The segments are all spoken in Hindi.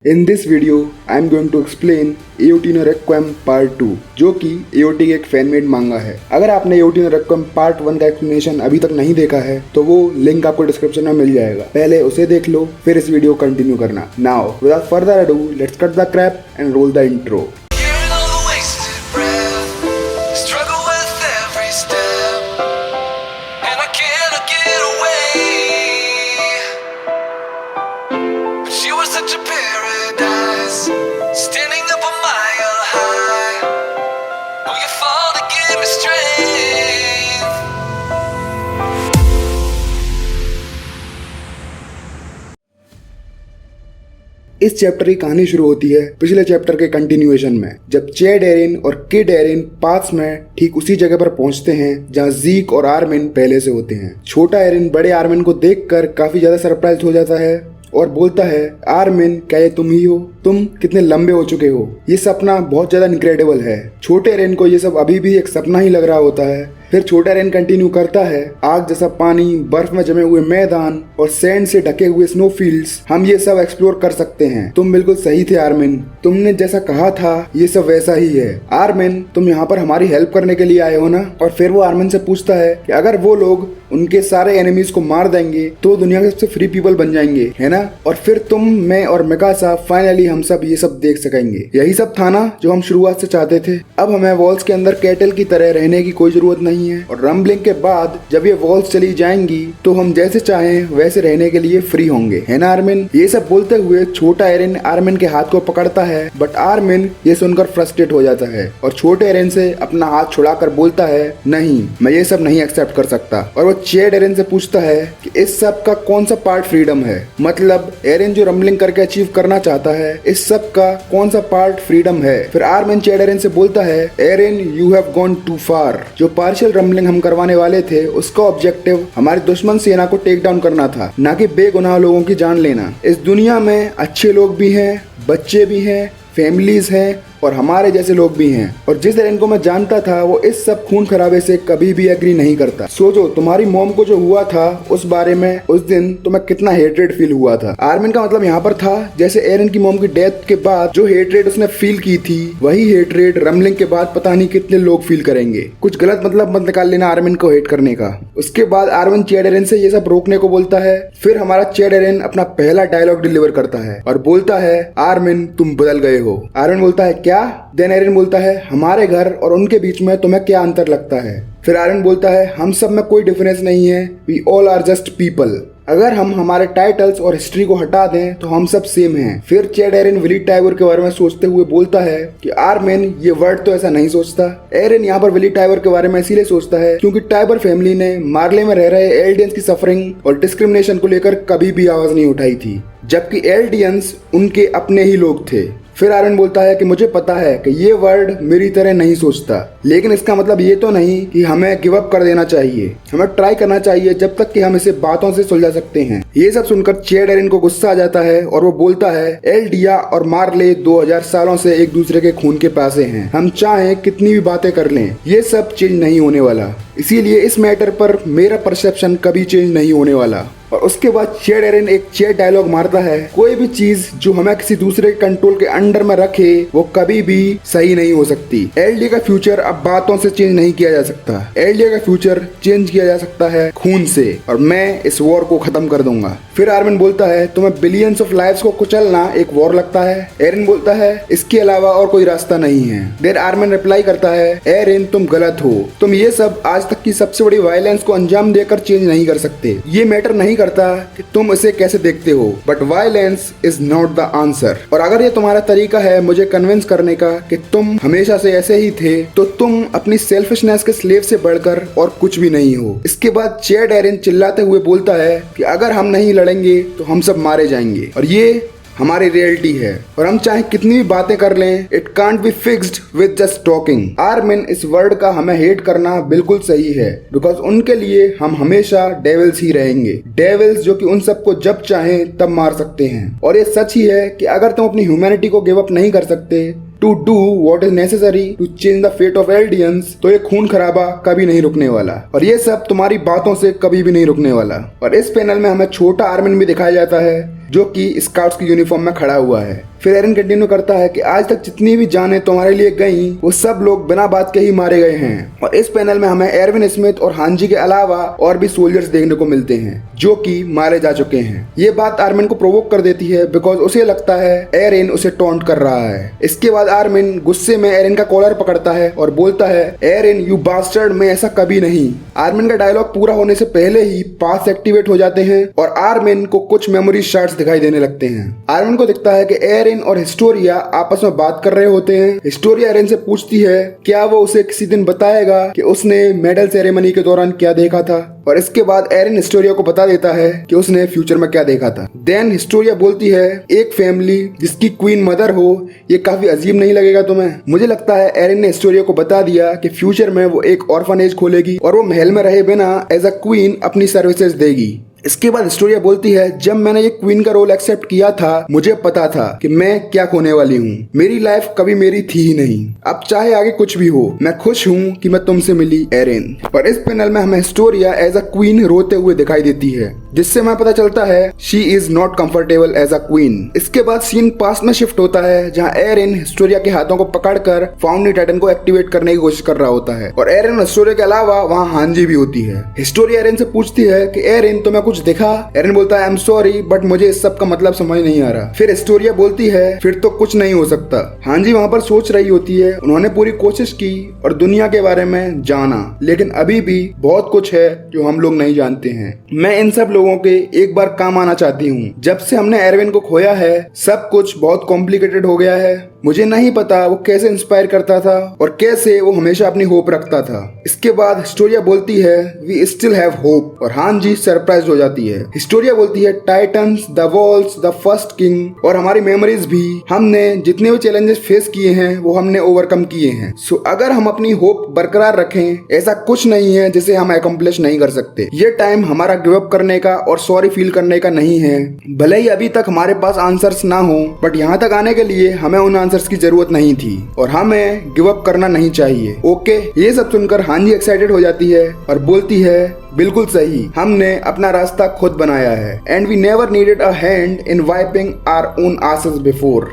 In this video, I am going to explain AOT no Requiem Part 2 जो कि AOT के एक फैन मेड मांगा है। अगर आपने AOT no Requiem Part 1 का एक्सप्लेनेशन अभी तक नहीं देखा है तो वो लिंक आपको डिस्क्रिप्शन में मिल जाएगा, पहले उसे देख लो फिर इस वीडियो को कंटिन्यू करना। Now, without further ado, let's cut the crap and roll the intro. Such a paradise, standing up a mile high. Will you fall to give me strength? इस चैप्टर की कहानी शुरू होती है पिछले चैप्टर के कंटिन्यूएशन में, जब चैड एरिन और किड एरिन पास में ठीक उसी जगह पर पहुंचते हैं जहां ज़ीक और आर्मिन पहले से होते हैं। छोटा एरिन बड़े आर्मिन को देखकर काफी ज्यादा सरप्राइज हो जाता है और बोलता है, आर्मिन क्या ये तुम ही हो? तुम कितने लंबे हो चुके हो? ये सपना बहुत ज्यादा इनक्रेडिबल है। छोटे एरिन को ये सब अभी भी एक सपना ही लग रहा होता है। फिर छोटा एरिन कंटिन्यू करता है, आग जैसा पानी, बर्फ में जमे हुए मैदान और सैंड से ढके हुए स्नो फील्ड्स, हम ये सब एक्सप्लोर कर सकते हैं। तुम बिल्कुल सही थे आर्मिन, तुमने जैसा कहा था ये सब वैसा ही है। आर्मिन तुम यहाँ पर हमारी हेल्प करने के लिए आए हो ना? और फिर वो आर्मिन से पूछता है कि अगर वो लोग उनके सारे एनिमीज को मार देंगे तो दुनिया के सबसे फ्री पीपल बन जाएंगे, है ना? और फिर तुम, मैं और मिकासा फाइनली हम सब ये सब देख सकेंगे। यही सब था ना जो हम शुरुआत से चाहते थे। अब हमें वॉल्स के अंदर कैटल की तरह रहने की कोई जरूरत नहीं है और रम्बलिंग के बाद जब ये वॉल्स चली जाएंगी तो हम जैसे चाहें वैसे रहने के लिए फ्री होंगे, है ना आर्मिन? ये सब बोलते हुए छोटा एरिन आर्मिन के हाथ को पकड़ता है, बट आर्मिन ये सुनकर फ्रस्ट्रेट हो जाता है और छोटे एरिन से अपना हाथ छुड़ाकर बोलता है, नहीं, मैं ये सब नहीं एक्सेप्ट कर सकता। और वो चैड एरिन से पूछता है कि इस सब का कौन सा पार्ट फ्रीडम है? मतलब एरिन जो रम्बलिंग करके अचीव करना चाहता है, इस सब का कौन सा पार्ट फ्रीडम है? फिर आर्मिन चैड एरिन से बोलता है, Eren you have gone too far. जो पार्शियल रम्बलिंग हम करवाने वाले थे उसका ऑब्जेक्टिव हमारी दुश्मन सेना को टेक डाउन करना था, ना कि बेगुनाह लोगों की जान लेना। इस दुनिया में अच्छे लोग भी हैं, बच्चे भी हैं, फैमिलीज हैं और हमारे जैसे लोग भी हैं। और जिस एरिन को मैं जानता था वो इस सब खून खराबे से कभी भी एग्री नहीं करता। सोचो तुम्हारी मॉम को जो हुआ था उस बारे में उस दिन तुम्हें कितना हेट्रेड फील हुआ था। आर्मिन का मतलब यहाँ पर था जैसे एरिन की मॉम की डेथ के बाद जो हेट्रेड उसने फील की थी वही हेट्रेड रम्बलिंग के बाद पता नहीं कितने लोग फील करेंगे। कुछ गलत मतलब मत निकाल लेना आर्मिन को हेट करने का। उसके बाद आर्मिन चैड एरिन से ये सब रोकने को बोलता है। फिर हमारा चैड एरिन अपना पहला डायलॉग डिलीवर करता है और बोलता है, आर्मिन तुम बदल गए हो। आर्मिन बोलता है, क्या? देन एरिन बोलता है, हमारे घर और उनके बीच में तुम्हें क्या अंतर लगता है? फिर आर्यन बोलता है, हम सब में कोई डिफरेंस नहीं है, we all are just people. अगर हम हमारे टाइटल्स और हिस्ट्री को हटा दें तो हम सब सेम हैं। फिर चैड एरिन विली टाइबर के बारे में सोचते हुए बोलता है कि आर्मिन ये वर्ड तो ऐसा नहीं सोचता। एरिन यहाँ पर विली टाइबर के बारे में इसीलिए सोचता है क्योंकि टाइबर फैमिली ने मार्ले में रह रहे एल्डियंस की सफरिंग और डिस्क्रिमिनेशन को लेकर कभी भी आवाज नहीं उठाई थी, जबकि एल्डियंस उनके अपने ही लोग थे। फिर आर्यन बोलता है कि मुझे पता है कि ये वर्ड मेरी तरह नहीं सोचता, लेकिन इसका मतलब ये तो नहीं कि हमें गिव अप कर देना चाहिए। हमें ट्राई करना चाहिए जब तक कि हम इसे बातों से सुलझा सकते हैं। ये सब सुनकर चैड एरिन को गुस्सा आ जाता है और वो बोलता है, एल्डिया और मार्ले 2000 सालों से एक दूसरे के खून के प्यासे हैं। हम चाहे कितनी भी बातें कर लें ये सब चेंज नहीं होने वाला। इसीलिए इस मैटर पर मेरा परसेप्शन कभी चेंज नहीं होने वाला। और उसके बाद चैड एरिन एक चैट डायलॉग मारता है, कोई भी चीज जो हमें किसी दूसरे के कंट्रोल के अंडर में रखे वो कभी भी सही नहीं हो सकती। एल्डिया का फ्यूचर अब बातों से चेंज नहीं किया जा सकता। एल्डिया का फ्यूचर चेंज किया जा सकता है खून से, और मैं इस वॉर को खत्म कर दूंगा। फिर आर्मिन बोलता है, तुम्हें बिलियंस ऑफ लाइव्स को कुचलना एक वॉर लगता है? एरिन बोलता है, इसके अलावा और कोई रास्ता नहीं है। देन आर्मिन रिप्लाई करता है, एरिन तुम गलत हो, तुम ये सब आज तक की सबसे बड़ी वायलेंस को अंजाम देकर चेंज नहीं कर सकते। ये मैटर नहीं करता कि तुम इसे कैसे देखते हो, but violence is not the answer. और अगर ये तुम्हारा तरीका है मुझे कन्विंस करने का कि तुम हमेशा से ऐसे ही थे, तो तुम अपनी सेल्फिशनेस के स्लेव से बढ़कर और कुछ भी नहीं हो। इसके बाद चैड एरिन चिल्लाते हुए बोलता है कि अगर हम नहीं लड़ेंगे तो हम सब मारे जाएंगे और ये हमारी रियलिटी है और हम चाहे कितनी भी बातें कर लें, it can't be fixed with just talking. Armin इस वर्ड का हमें हेट करना बिल्कुल सही है, बिकॉज उनके लिए हम हमेशा डेविल्स ही रहेंगे। डेविल्स जो कि उन सबको जब चाहे तब मार सकते हैं। और ये सच ही है कि अगर तुम अपनी ह्यूमैनिटी को गिव अप नहीं कर सकते to do what is necessary to change the fate of Eldians, तो ये खून खराबा कभी नहीं रुकने वाला और ये सब तुम्हारी बातों से कभी भी नहीं रुकने वाला। और इस पैनल में हमें छोटा आर्मिन भी दिखाया जाता है जो कि स्काउट्स की यूनिफॉर्म में खड़ा हुआ है। फिर एरन कंटिन्यू करता है कि आज तक जितनी भी जानें तुम्हारे लिए गई वो सब लोग बिना बात के ही मारे गए हैं। और इस पैनल में हमें एरविन स्मिथ और हांजी के अलावा और भी सोल्जर्स देखने को मिलते हैं जो कि मारे जा चुके हैं। ये बात आर्मिन को प्रोवोक कर देती है बिकॉज उसे लगता है एरन उसे टॉन्ट कर रहा है। इसके बाद आर्मिन गुस्से में एरन का कॉलर पकड़ता है और बोलता है, एरन यू बास्टर्ड, मैं ऐसा कभी नहीं। आर्मिन का डायलॉग पूरा होने से पहले ही पास एक्टिवेट हो जाते हैं और आर्मिन को कुछ मेमोरी शार्ट्स दिखाई देने लगते हैं। आर्मिन को दिखता है कि एरन और हिस्टोरिया आपस में बात कर रहे होते हैं। हिस्टोरिया एरन से पूछती है क्या वो उसे किसी दिन बताएगा कि उसने मेडल सेरेमनी के दौरान क्या देखा था। और इसके बाद एरन हिस्टोरिया को बता देता है कि उसने फ्यूचर में क्या देखा था। देन हिस्टोरिया बोलती है, एक फैमिली जिसकी क्वीन मदर हो, ये काफी अजीब नहीं लगेगा तुम्हें? मुझे लगता है एरन ने हिस्टोरिया को बता दिया कि फ्यूचर में वो एक ऑर्फनेज खोलेगी और वो महल में रहे बिना एज अ क्वीन अपनी सर्विसेज देगी। इसके बाद हिस्टोरिया बोलती है, जब मैंने ये क्वीन का रोल एक्सेप्ट किया था मुझे पता था कि मैं क्या खोने वाली हूँ। मेरी लाइफ कभी मेरी थी ही नहीं। अब चाहे आगे कुछ भी हो, मैं खुश हूँ कि मैं तुमसे मिली एरन। पर इस पैनल में हमें हिस्टोरिया एज अ क्वीन रोते हुए दिखाई देती है, जिससे हमें पता चलता है she is not comfortable as a queen. इसके बाद सीन पास्ट में शिफ्ट होता है जहाँ एरन हिस्टोरिया के हाथों को पकड़कर फाउंडनी टाइटन को एक्टिवेट करने की कोशिश कर रहा होता है और एरन और हिस्टोरिया के अलावा वहाँ हांजी भी होती है। हिस्टोरिया एरन से पूछती है कि एरन तुम्हें कुछ दिखा? एरन बोलता है, आई एम सॉरी बट मुझे इस सब का मतलब समझ नहीं आ रहा। फिर हिस्टोरिया बोलती है, फिर तो कुछ नहीं हो सकता। हांजी वहाँ पर सोच रही होती है, उन्होंने पूरी कोशिश की और दुनिया के बारे में जाना, लेकिन अभी भी बहुत कुछ है जो हम लोग नहीं जानते हैं। मैं इन सब लोगों के एक बार काम आना चाहती हूँ। जब से हमने एरविन को खोया है सब कुछ बहुत कॉम्प्लिकेटेड हो गया है। मुझे नहीं पता वो कैसे इंस्पायर करता था और कैसे वो हमेशा अपनी होप रखता था। इसके बाद हिस्टोरिया बोलती है, वी स्टिल हैव होप, और हांजी सरप्राइज हो जाती है। हिस्टोरिया बोलती है, titans, the walls, the first king और हमारी मेमोरीज भी, हमने जितने भी चैलेंजेस फेस किए हैं वो हमने ओवरकम किए हैं। सो अगर हम अपनी होप बरकरार रखें, ऐसा कुछ नहीं है जिसे हम अकम्प्लिश नहीं कर सकते। ये टाइम हमारा गिव अप करने का और सॉरी फील करने का नहीं है। भले ही अभी तक हमारे पास आंसर्स ना हो, बट यहाँ तक आने के लिए हमें उन आंसर्स की जरूरत नहीं थी और हमें गिव अप करना नहीं चाहिए। ओके, ये सब सुनकर हांजी एक्साइटेड हो जाती है और बोलती है, बिल्कुल सही, हमने अपना रास्ता खुद बनाया है and we never needed a hand in wiping our own asses before.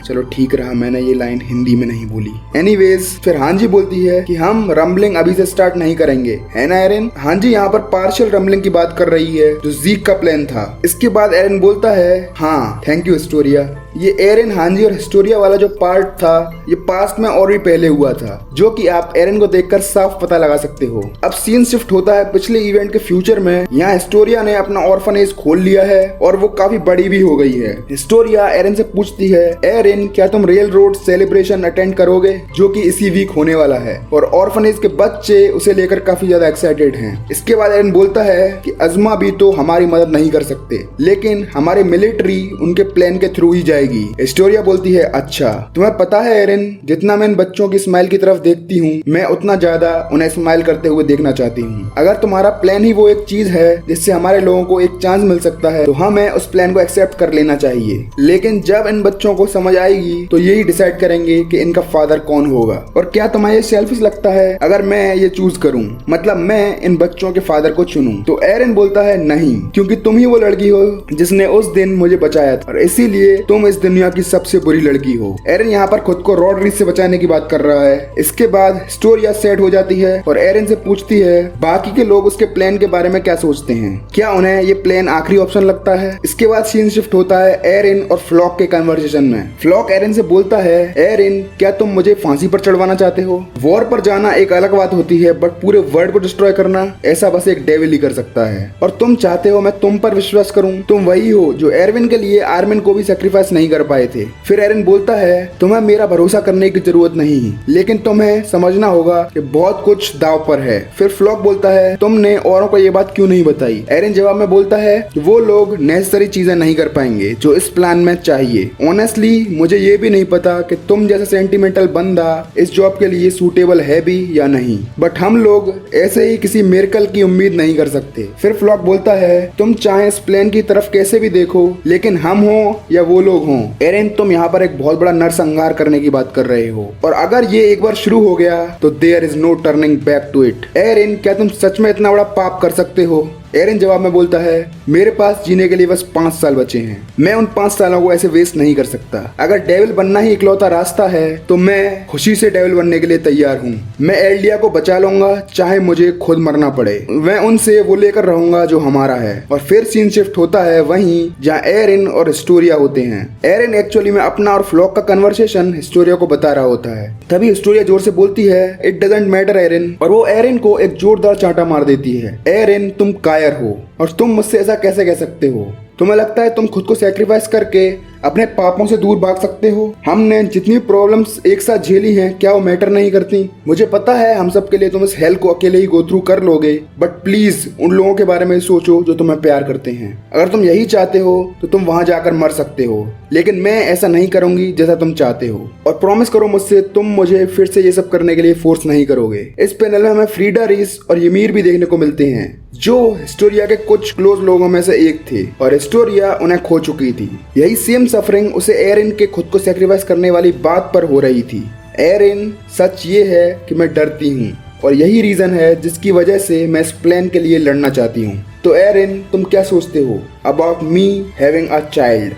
चलो ठीक रहा, मैंने ये लाइन हिंदी में नहीं बोली। एनीवेज, फिर हांजी बोलती है कि हम रंबलिंग अभी से स्टार्ट नहीं करेंगे, है ना एरन? हांजी यहाँ पर पार्शियल रंबलिंग की बात कर रही है जो ज़ीक का प्लान था। इसके बाद एरन बोलता है, हाँ थैंक यू हिस्टोरिया। ये एरन, हांजी और हिस्टोरिया वाला जो पार्ट था ये पास्ट में और भी पहले हुआ था, जो कि आप एरन को देखकर साफ पता लगा सकते हो। अब सीन शिफ्ट होता है पिछले इवेंट के फ्यूचर में। यहाँ हिस्टोरिया ने अपना ऑर्फनेज खोल लिया है और वो काफी बड़ी भी हो गई है। हिस्टोरिया एरन से पूछती है, एरन क्या तुम रेल रोड सेलिब्रेशन अटेंड करोगे जो कि इसी वीक होने वाला है? और ऑर्फनेज के बच्चे उसे लेकर काफी ज्यादा एक्साइटेड हैं। इसके बाद एरन बोलता है कि अजमा भी तो हमारी मदद नहीं कर सकते, लेकिन हमारी मिलिट्री उनके प्लान के थ्रू ही जाएगी। हिस्टोरिया बोलती है, अच्छा तुम्हें पता है एरन, जितना मैं इन बच्चों की स्माइल की तरफ देखती हूँ मैं उतना ज्यादा उन्हें स्माइल करते हुए देखना चाहती हूँ। अगर तुम्हारा प्लान ही वो एक चीज है जिससे हमारे लोगों को एक चांस मिल सकता है तो हमें उस प्लान को एक्सेप्ट कर लेना चाहिए। लेकिन जब इन बच्चों को समझ आएगी तो यही डिसाइड करेंगे कि इनका फादर कौन होगा। और क्या तुम्हें ये सेल्फिश लगता है अगर मैं ये चूज करूँ, मतलब मैं इन बच्चों के फादर को चुनूं? तो एरन बोलता है, नहीं, क्योंकि तुम ही वो लड़की हो जिसने उस दिन मुझे बचाया था और इसीलिए तुम इस दुनिया की सबसे बुरी लड़की हो। एरन यहाँ पर खुद को रॉडरीज से बचाने की बात कर रहा है। इसके बाद हिस्टोरिया सेट हो जाती है और एरन से पूछती है बाकी के लोग उसके प्लान के बारे में क्या सोचते हैं, क्या उन्हें ये प्लान आखिरी ऑप्शन लगता है? इसके बाद सीन शिफ्ट होता है एरन और फ्लॉक के कन्वर्सेशन में। फ्लॉक एरन से बोलता है, एरन क्या तुम मुझे फांसी पर चढ़वाना चाहते हो? वॉर पर जाना एक अलग बात होती है, बट पूरे वर्ल्ड को डिस्ट्रॉय करना ऐसा बस एक डेविल ही कर सकता है। और तुम चाहते हो मैं तुम पर विश्वास करूं? तुम वही हो जो एरविन के लिए आर्मिन को भी सेक्रीफाइस नहीं कर पाए थे। फिर एरन बोलता है, तुम्हें मेरा भरोसा करने की जरूरत नहीं, लेकिन तुम्हें समझना होगा कि बहुत कुछ दाव पर है। फिर फ्लॉक बोलता है, तुमने औरों को ये बात क्यों नहीं बताई? एरन जवाब में बोलता है कि वो लोग नेसेसरी चीजें नहीं कर पाएंगे जो इस प्लान में चाहिए। ऑनेस्टली मुझे ये भी नहीं पता कि तुम जैसा सेंटिमेंटल बंदा इस जॉब के लिए सूटेबल है भी या नहीं, बट हम लोग ऐसे ही किसी मिरेकल की उम्मीद नहीं कर सकते। फिर फ्लॉक बोलता है, तुम चाहे इस प्लान की तरफ कैसे भी देखो, लेकिन हम हो या वो लोग हों, एरन तुम यहाँ पर एक बहुत बड़ा नरसंहार करने की बात कर रहे हो और अगर ये एक बार शुरू हो गया तो there is no turning back to it. Eren क्या तुम सच में इतना बड़ा पाप कर सकते हो? एरन जवाब में बोलता है, मेरे पास जीने के लिए बस 5 साल बचे हैं। मैं उन 5 सालों को ऐसे वेस्ट नहीं कर सकता। अगर डेविल बनना ही इकलौता रास्ता है तो मैं खुशी से डेविल बनने के लिए तैयार हूँ। मैं एल्डिया को बचा लूंगा, चाहे मुझे खुद मरना पड़े। मैं उनसे वो लेकर रहूंगा जो हमारा है। और फिर सीन शिफ्ट होता है वहीं जहाँ एरन और हिस्टोरिया होते हैं। एरन एक्चुअली में अपना और फ्लॉक का कन्वर्सेशन हिस्टोरिया को बता रहा होता है। तभी हिस्टोरिया जोर से बोलती है, इट डजंट मैटर एरन, और वो एरन को एक जोरदार चांटा मार देती है। एरन, तुम कायर हो और तुम मुझसे ऐसा कैसे कह सकते हो? तुम्हें लगता है तुम खुद को सैक्रिफाइस करके अपने पापों से दूर भाग सकते हो? हमने जितनी प्रॉब्लम्स एक साथ झेली हैं, क्या वो मैटर नहीं करती? मुझे पता है हम सब के लिए तुम इस हेल को अकेले ही गो थ्रू कर लोगे, बट प्लीज उन लोगों के बारे में सोचो जो तुम्हें प्यार करते हैं। अगर तुम यही चाहते हो तो तुम वहां जाकर मर सकते हो, लेकिन मैं ऐसा नहीं करूंगी जैसा तुम चाहते हो। और प्रॉमिस करो मुझसे, तुम मुझे फिर से ये सब करने के लिए फोर्स नहीं करोगे। इस पैनल में हमें फ्रीडा, रीस और ymir भी देखने को मिलते हैं, जो हिस्टोरिया के कुछ क्लोज लोगों में से एक थे और हिस्टोरिया उन्हें खो चुकी थी। यही सेम सफरिंग उसे एरन के खुद को सैक्रिफाइस करने वाली बात पर हो रही थी। एरन, सच ये है कि मैं डरती हूँ और यही रीजन है जिसकी वजह से मैं इस प्लान के लिए लड़ना चाहती हूँ। तो एरन, तुम क्या सोचते हो about me having a child?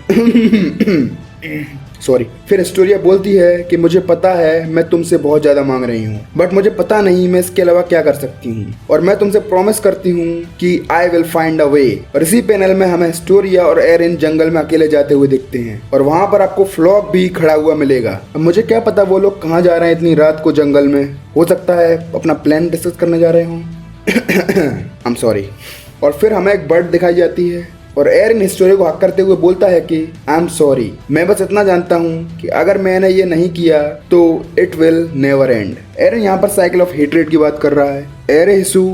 Sorry. फिर हिस्टोरिया बोलती है कि मुझे पता है मैं तुमसे बहुत ज्यादा मांग रही हूँ, बट मुझे पता नहीं मैं इसके अलावा क्या कर सकती हूँ, और मैं तुमसे प्रॉमिस करती हूँ कि आई विल फाइंड अ वे। और इसी पैनल में हमें हिस्टोरिया और एरन जंगल में अकेले जाते हुए दिखते हैं और वहां पर आपको फ्लॉक भी खड़ा हुआ मिलेगा। अब मुझे क्या पता वो लोग कहाँ जा रहे हैं इतनी रात को जंगल में। हो सकता है अपना प्लान डिस्कस करने जा रहे हों। I am sorry. और फिर हमें एक बर्ड दिखाई जाती है और एरन हिस्टोरिया को हक करते हुए बोलता है कि आई एम सॉरी, मैं बस इतना जानता हूँ कि अगर मैंने ये नहीं किया तो इट विल नेवर एंड। एरन यहाँ पर साइकिल ऑफ हेट्रेड की बात कर रहा है। एरे हिसू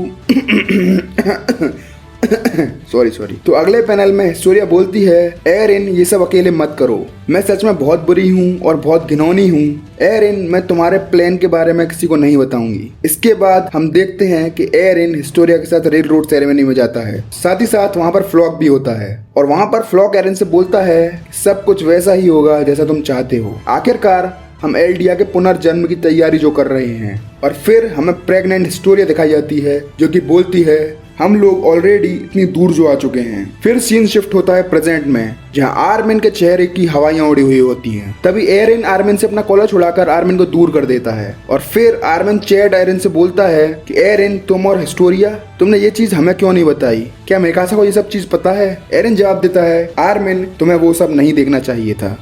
सॉरी। तो अगले पैनल में हिस्टोरिया बोलती है, एरन ये सब अकेले मत करो, मैं सच में बहुत बुरी हूँ और बहुत घिनौनी हूँ। एरन, मैं तुम्हारे प्लान के बारे में किसी को नहीं बताऊंगी। इसके बाद हम देखते हैं कि एरन हिस्टोरिया के साथ रेल रोड सेरेमनी में जाता है। साथ ही साथ वहाँ पर फ्लॉक भी होता है और वहाँ पर फ्लॉक एरन से बोलता है सब कुछ वैसा ही होगा जैसा तुम चाहते हो। आखिरकार हम एल्डिया के पुनर्जन्म की तैयारी जो कर रहे हैं। और फिर हमें प्रेग्नेंट हिस्टोरिया दिखाई जाती है जो कि बोलती है हम लोग ऑलरेडी इतनी दूर जो आ चुके हैं। फिर सीन शिफ्ट होता है प्रेजेंट में जहां आर्मिन के चेहरे की हवाइयां उड़ी हुई होती हैं। तभी एरन आर्मिन से अपना कॉलर छुड़ाकर आर्मिन को दूर कर देता है और फिर आर्मिन चैड एरन से बोलता है कि एरन, तुम और हिस्टोरिया, तुमने ये चीज हमें क्यों नहीं बताई? क्या मेकासा को ये सब चीज पता है? एरन जवाब देता है, आर्मिन, तुम्हें वो सब नहीं देखना चाहिए था।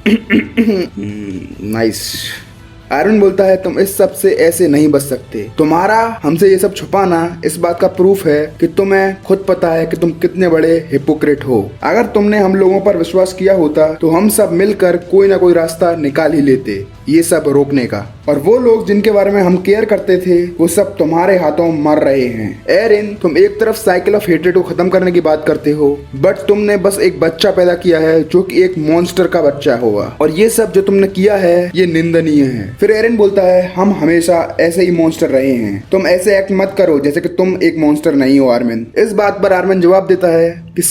नाइस। आयरन बोलता है तुम इस सब से ऐसे नहीं बच सकते। तुम्हारा हमसे ये सब छुपाना इस बात का प्रूफ है कि तुम्हें खुद पता है कि तुम कितने बड़े हिपोक्रेट हो। अगर तुमने हम लोगों पर विश्वास किया होता तो हम सब मिलकर कोई ना कोई रास्ता निकाल ही लेते ये सब रोकने का। और वो लोग जिनके बारे में हम केयर करते थे वो सब तुम्हारे हाथों मर रहे हैं। एरन, तुम एक तरफ साइकिल ऑफ हेट्रेड को खत्म करने की बात करते हो, बट तुमने बस एक बच्चा पैदा किया है जो कि एक मॉन्स्टर का बच्चा होगा, और ये सब जो तुमने किया है ये निंदनीय है। फिर एरन बोलता है हम हमेशा ऐसे ही मॉन्स्टर रहे हैं, तुम ऐसे एक्ट मत करो जैसे कि तुम एक मॉन्स्टर नहीं हो आर्मिन। इस बात पर आर्मिन जवाब देता है कि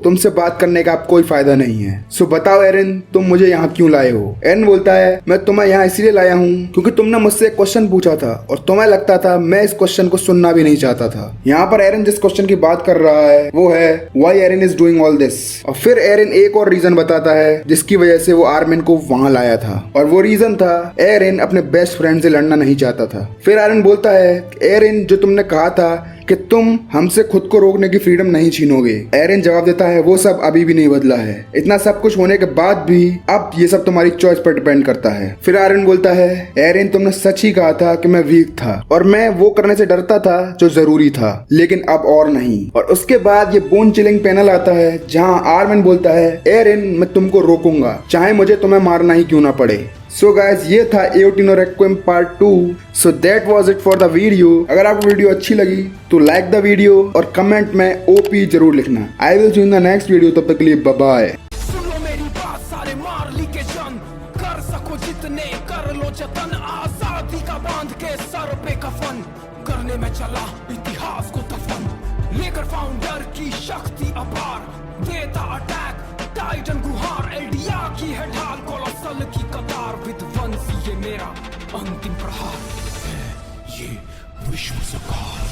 तुमसे बात करने का अब कोई फायदा नहीं है। बताओ एरन, तुम मुझे यहाँ क्यों लाए हो? एरन बोलता है मैं तुम्हें यहाँ इसलिए लाया हूँ क्योंकि तुमने मुझसे एक क्वेश्चन पूछा था और तुम्हें लगता था मैं इस क्वेश्चन को सुनना भी नहीं चाहता था। यहाँ पर एरन जिस क्वेश्चन की बात कर रहा है वो है why Eren is doing all this. और फिर एरन एक और रीजन बताता है जिसकी वजह से वो आर्मिन को वहां लाया था, और वो रीजन था एरन अपने बेस्ट फ्रेंड से लड़ना नहीं चाहता था। फिर एरन बोलता है एरन, जो तुमने कहा था कि तुम हमसे खुद को रोकने की फ्रीडम नहीं छीनोगे। एरन जवाब देता है वो सब अभी भी नहीं बदला है। इतना सब कुछ होने के बाद भी अब ये सब तुम्हारी चॉइस पर डिपेंड करता है। फिर एरन बोलता है एरन, तुमने सच ही कहा था कि मैं वीक था और मैं वो करने से डरता था जो जरूरी था, लेकिन अब और नहीं। और उसके बाद ये बोन चिलिंग पैनल आता है जहाँ आर्मिन बोलता है एरन, मैं तुमको रोकूंगा चाहे मुझे तुम्हें मारना ही क्यों ना पड़े। सो गाइस, ये था एओटिनो requiem part 2। So that was it for the video. अगर आपको वीडियो अच्छी लगी तो लाइक द वीडियो और कमेंट में ओपी जरूर लिखना। I will see you in the next video, तब तक के लिए बाय बाय। सुनो मेरी बात, सारे मार ली के जन, कर सको जितने कर लो जतन, आजादी का बांध के सर पे कफन, करने में चला इतिहास को दफन, लेकर फाउंडर की शक्ति अपार, देता अटैक टाइटन गुहार, एल्डिया की है ढाल कोलोसल की कतार, विध्वंस ये मेरा अंतिम प्रहार है, ये विश्व संहार।